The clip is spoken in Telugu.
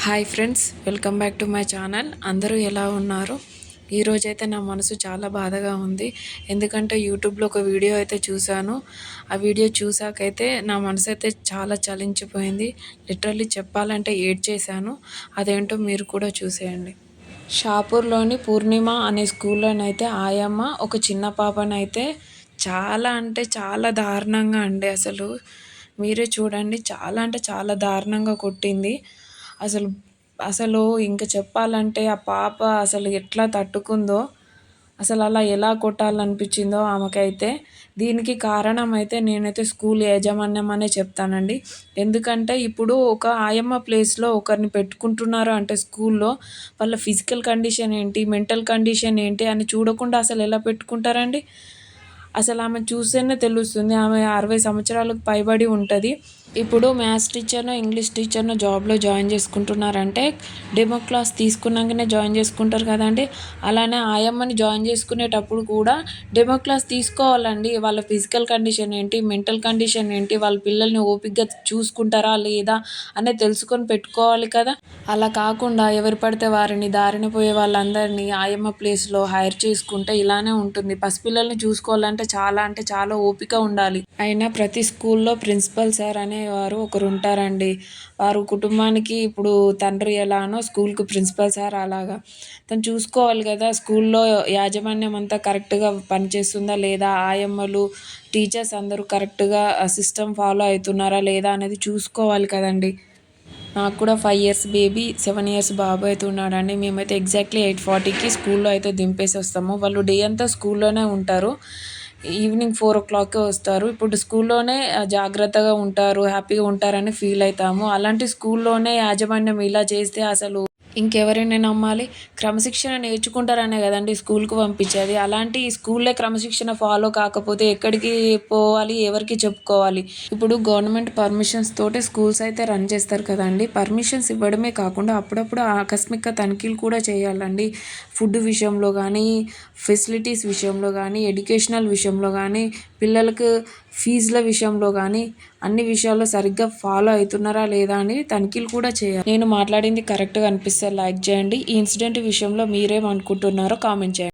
Hi friends, welcome back to my channel. అందరూ ఎలా ఉన్నారు? ఈరోజైతే నా మనసు చాలా బాధగా ఉంది. ఎందుకంటే యూట్యూబ్లో ఒక వీడియో అయితే చూశాను. ఆ వీడియో చూసాకైతే నా మనసు అయితే చాలా చలించిపోయింది. లిటరల్లీ చెప్పాలంటే ఏడ్చేశాను. అదేంటో మీరు కూడా చూసేయండి. షాపూర్లోని పూర్ణిమ అనే స్కూల్లోనైతే ఆయమ్మ ఒక చిన్న పాపనైతే చాలా అంటే చాలా దారుణంగా అండి. అసలు మీరే చూడండి, చాలా అంటే చాలా దారుణంగా కొట్టింది. అసలు అసలు ఇంక చెప్పాలంటే ఆ పాప అసలు ఎట్లా తట్టుకుందో, అసలు అలా ఎలా కొట్టాలనిపించిందో ఆమెకైతే. దీనికి కారణం అయితే నేనైతే స్కూల్ యాజమాన్యం అనే చెప్తానండి. ఎందుకంటే ఇప్పుడు ఒక ఆయమ్మ ప్లేస్‌లో ఒకరిని పెట్టుకుంటున్నారు అంటే స్కూల్‌లో, వాళ్ళ ఫిజికల్ కండిషన్ ఏంటి, మెంటల్ కండిషన్ ఏంటి అని చూడకుండా అసలు ఎలా పెట్టుకుంటారండి? అసలు ఆమెను చూస్తేనే తెలుస్తుంది. ఆమె 60 సంవత్సరాలకు పైబడి ఉంటది. ఇప్పుడు మ్యాథ్స్ టీచర్‌నో, ఇంగ్లీష్ టీచర్‌నో జాబ్‌లో జాయిన్ చేసుకుంటున్నారంటే డెమో క్లాస్ తీసుకున్నాకనే జాయిన్ చేసుకుంటారు కదండీ! అలానే ఆయమ్మని జాయిన్ చేసుకునేటప్పుడు కూడా డెమో క్లాస్ తీసుకోవాలండి. వాళ్ళ ఫిజికల్ కండిషన్ ఏంటి, మెంటల్ కండిషన్ ఏంటి, వాళ్ళ పిల్లల్ని ఓపికగా చూసుకుంటారా లేదా అనేది తెలుసుకొని పెట్టుకోవాలి కదా! అలా కాకుండా ఎవరు పడితే వారిని, దారిన పోయే వాళ్ళందరినీ ఆయమ్మ ప్లేస్‌లో హైర్ చేసుకుంటే ఇలానే ఉంటుంది. పసిపిల్లల్ని చూసుకోవాలంటే చాలా అంటే చాలా ఓపిక ఉండాలి. అయినా ప్రతి స్కూల్‌లో ప్రిన్సిపల్ సార్ అనేవారు ఒకరుంటారండి. వారు కుటుంబానికి ఇప్పుడు తండ్రి ఎలానో స్కూల్‌కి ప్రిన్సిపల్ సార్ అలాగా. తను చూసుకోవాలి కదా! స్కూల్‌లో యాజమాన్యం అంతా కరెక్ట్‌గా పనిచేస్తుందా లేదా? ఆయమ్మలు, టీచర్స్ అందరూ కరెక్ట్‌గా సిస్టమ్ ఫాలో అవుతున్నారా లేదా అనేది చూసుకోవాలి కదండీ! నాకు కూడా 5 ఇయర్స్ బేబీ, 7 ఇయర్స్ బాబు అయితే ఉన్నాడండి. మేమైతే ఎగ్జాక్ట్‌లీ 8:40కి స్కూల్‌లో అయితే దింపేసొస్తాము. వాళ్ళు డే అంతా స్కూల్‌లోనే ఉంటారు. ఈవినింగ్ 4:00కే వస్తారు. ఇప్పుడు స్కూల్‌లోనే జాగ్రత్తగా ఉంటారు, హ్యాపీగా ఉంటారని ఫీల్ అయితాము. అలాంటి స్కూల్‌లోనే యాజమాన్యం ఇలా చేస్తే అసలు ఇంకెవరిని నమ్మాలి? క్రమశిక్షణ నేర్చుకుంటారనే గదండీ స్కూల్‌కి పంపించేది. అలాంటి స్కూల్లే క్రమశిక్షణ ఫాలో కాకపోతే ఎక్కడికి పోవాలి? ఎవరికి చెప్పుకోవాలి? ఇప్పుడు గవర్నమెంట్ పర్మిషన్స్ తోటి స్కూల్స్ అయితే రన్ చేస్తారు కదండీ! పర్మిషన్స్ ఇవ్వడమే కాకుండా అప్పుడప్పుడు ఆకస్మిక తనిఖీలు కూడా చేయాలండి. ఫుడ్ విషయంలో గానీ, ఫెసిలిటీస్ విషయంలో గానీ, ఎడ్యుకేషనల్ విషయంలో గానీ, పిల్లలకు ఫీజుల విషయంలో గానీ, అన్ని విషయాల్లో సరిగ్గా ఫాలో అవుతున్నారా లేదా అని తనిఖీలు కూడా చేయాలి. నేను మాట్లాడింది కరెక్ట్‌గా అనిపిస్తే లైక్ చేయండి. ఈ ఇన్సిడెంట్ విషయంలో మీరేమనుకుంటున్నారో కామెంట్ చేయండి.